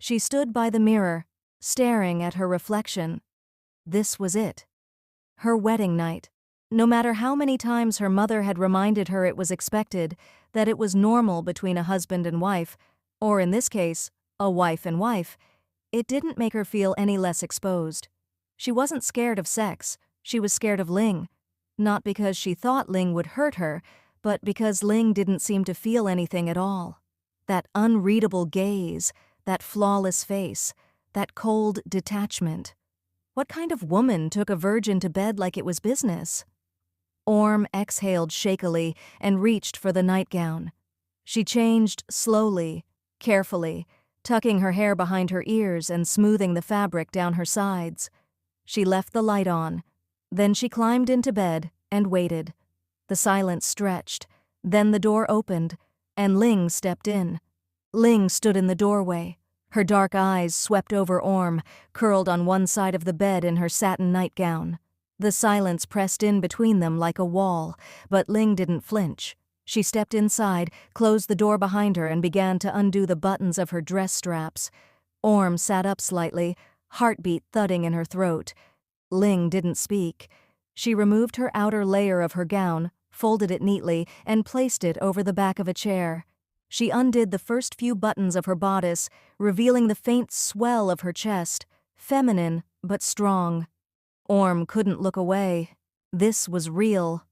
She stood by the mirror, staring at her reflection. This was it. Her wedding night. No matter how many times her mother had reminded her it was expected, that it was normal between a husband and wife, or in this case, a wife and wife, it didn't make her feel any less exposed. She wasn't scared of sex, she was scared of Ling. Not because she thought Ling would hurt her, but because Ling didn't seem to feel anything at all. That unreadable gaze, that flawless face, that cold detachment. What kind of woman took a virgin to bed like it was business? Orm exhaled shakily and reached for the nightgown. She changed slowly, carefully, tucking her hair behind her ears and smoothing the fabric down her sides. She left the light on. Then she climbed into bed and waited. The silence stretched. Then the door opened, and Ling stepped in. Ling stood in the doorway. Her dark eyes swept over Orm, curled on one side of the bed in her satin nightgown. The silence pressed in between them like a wall, but Ling didn't flinch. She stepped inside, closed the door behind her, and began to undo the buttons of her dress straps. Orm sat up slightly, heartbeat thudding in her throat. Ling didn't speak. She removed her outer layer of her gown, folded it neatly, and placed it over the back of a chair. She undid the first few buttons of her bodice, revealing the faint swell of her chest, feminine but strong. Orm couldn't look away. This was real.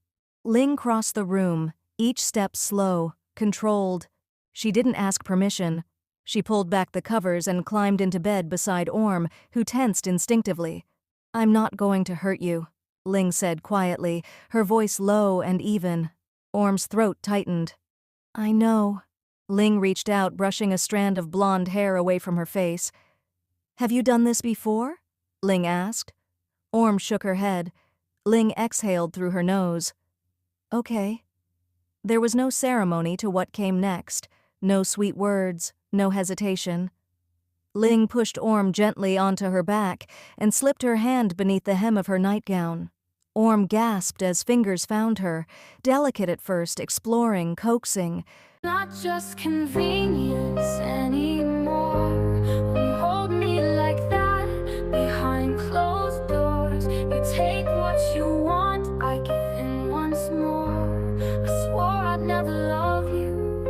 Ling crossed the room, each step slow, controlled. She didn't ask permission. She pulled back the covers and climbed into bed beside Orm, who tensed instinctively. "I'm not going to hurt you," Ling said quietly, her voice low and even. Orm's throat tightened. "I know." Ling reached out, brushing a strand of blonde hair away from her face. "Have you done this before?" Ling asked. Orm shook her head. Ling exhaled through her nose. "Okay." There was no ceremony to what came next, no sweet words, no hesitation. Ling pushed Orm gently onto her back and slipped her hand beneath the hem of her nightgown. Orm gasped as fingers found her, delicate at first, exploring, coaxing. Not just convenience anymore. When you hold me like that, behind closed doors. You take what you want, I give in once more. I swore I'd never love you,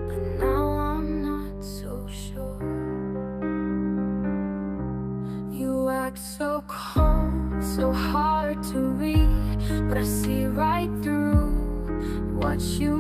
but now I'm not so sure. You act so cold, so hard to read, but I see right through what you